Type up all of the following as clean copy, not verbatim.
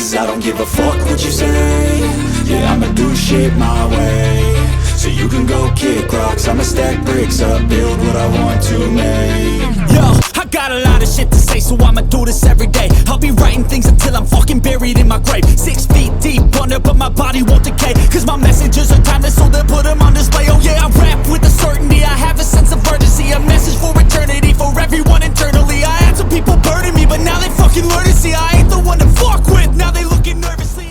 'cause I don't give a fuck what you say. Yeah, I'ma do shit my way. So you can go kick rocks, I'ma stack bricks up, build what I want to make. Yo, I got a lot of shit to say, so I'ma do this every day. I'll be writing things until I'm fucking buried in my grave. 6 feet deep under, but my body won't decay, 'cause my messages are timeless, so they'll put them on display. Oh yeah, I rap with a certainty, I have a sense of urgency, a message for eternity, for everyone internally. I had some people burning me, but now they fucking learn to see I ain't the one to fuck with, now they looking nervously.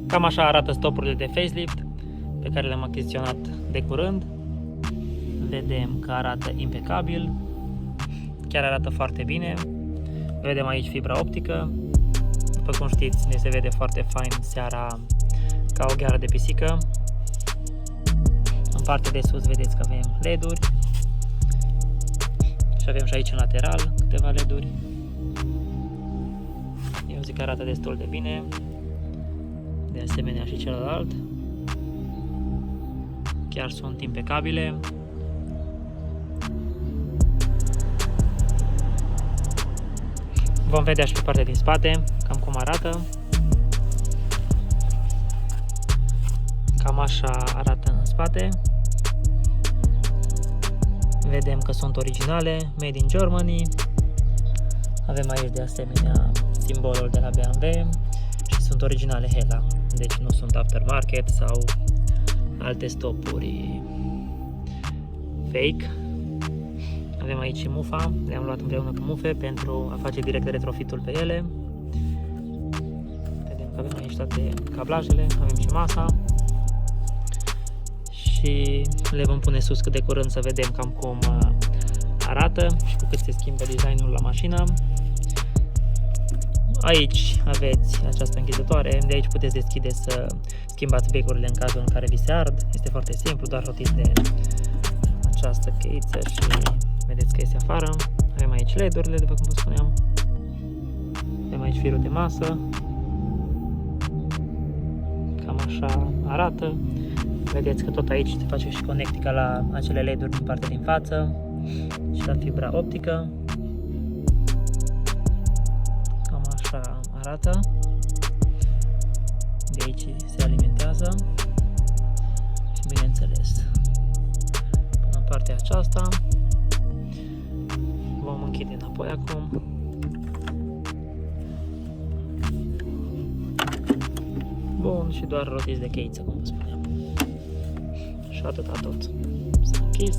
Cam așa arată stopurile de facelift pe care le-am achiziționat de curând. Vedem că arată impecabil, chiar arată foarte bine. Vedem aici fibra optică. După cum știți, ne se vede foarte fain seara ca o gheară de pisică. În partea de sus vedeți că avem LED-uri și avem și aici în lateral câteva LED-uri. Eu zic că arată destul de bine, de asemenea și celălalt. Chiar sunt impecabile. Vom vedea și pe partea din spate cam cum arată. Cam așa arată în spate. Vedem că sunt originale, made in Germany. Avem aici de asemenea simbolul de la BMW și sunt originale Hella, deci nu sunt aftermarket sau alte stopuri fake. Avem aici și mufa, le-am luat împreună cu mufe pentru a face direct retrofitul pe ele. Vedem că avem aici toate cablajele, avem și masa și le vom pune sus cât de curând să vedem cam cum arată și cu cât se schimbă designul la mașină. Aici aveți această închizătoare, de aici puteți deschide să schimbați becurile în cazul în care vi se ard. Este foarte simplu, doar rotiți de această cheiță și vedeți că este afară. Avem aici LED-urile, după cum vă spuneam. Avem aici firul de masă. Cam așa arată. Vedeți că tot aici se face și conectica la acele LED-uri din partea din față și la fibra optică. Cam așa arată. De aici se alimentează și bineînțeles până în partea aceasta. Vom închide înapoi acum. Bun, și doar rotiți de cheiță, cum vă spuneam. Și atâta tot. S-a închis.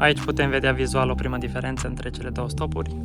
Aici putem vedea vizual o primă diferență între cele două stopuri.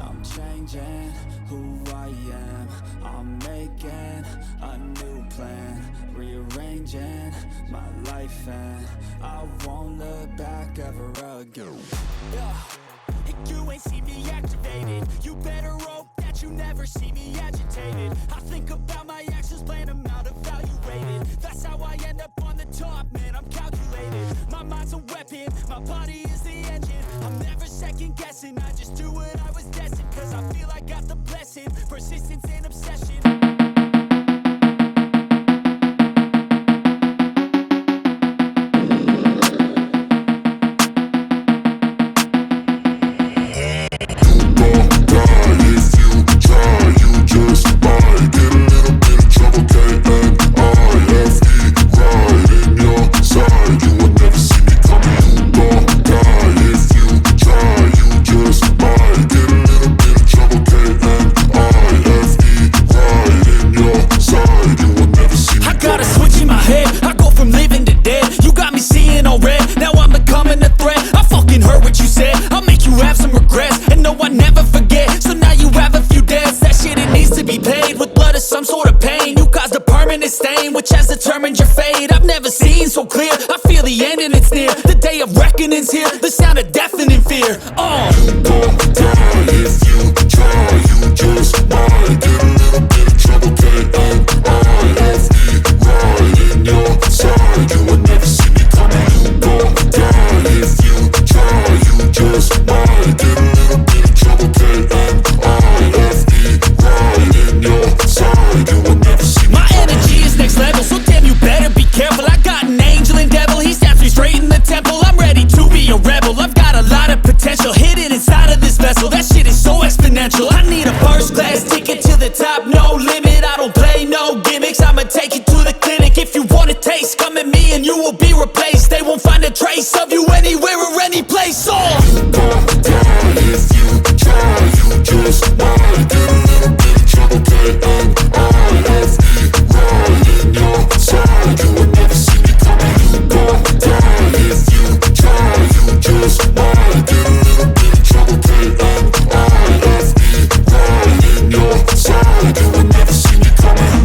I'm changing who I am. I'm making a new plan, rearranging my life, and I won't look back ever again. You ain't see me activated. You better hope that you never see me agitated. I think about my actions, plan them out, evaluated. That's how I end up on the top, man, I'm calculated. My mind's a weapon, my body is the engine. I'm never second guessing, I just do what I was destined. Cause I feel I got the blessing, persistence and obsession. Which has determined your fate. I've never seen so clear. I feel the end and it's near. The day of reckoning's here. The sound of deafening fear. You gon' die if you try. You just might get a little bit of trouble. K-N-I-F-E, right in your side. You will never see me coming. You gon' die if you try. You just might get a little bit of trouble. K-N-I-F-E, right in your side. You will never see me. My energy is next level, so damn you better be careful. I got an angel and devil, he stabs me straight in the temple. I'm ready to be a rebel, I've got a lot of potential hidden inside of this vessel. That shit is so exponential. I need a first class ticket to the top, no limit. I don't play no gimmicks, I'ma take you to the clinic. If you want a taste, come at me and you will be replaced. They won't find a trace of you anywhere or any place. You gon' die if you try. You just might get a little bit of trouble. K-N-I-F-E, right in your side. You will never see me coming. You gon' die if you try. You just might get a little bit of trouble. K-N-I-F-E, right in your side. You will never see me coming.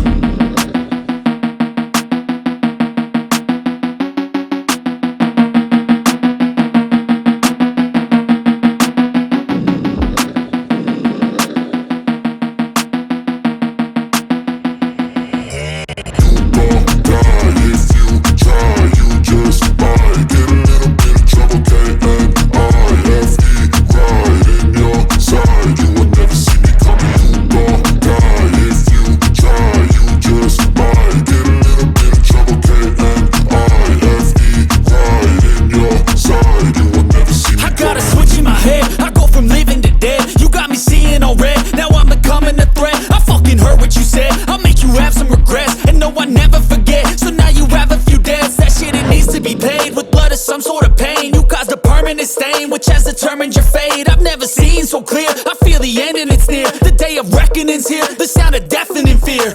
Which has determined your fate. I've never seen so clear. I feel the end and it's near. The day of reckoning's here. The sound of deafening fear.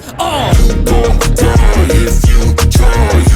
You gon' die if you try.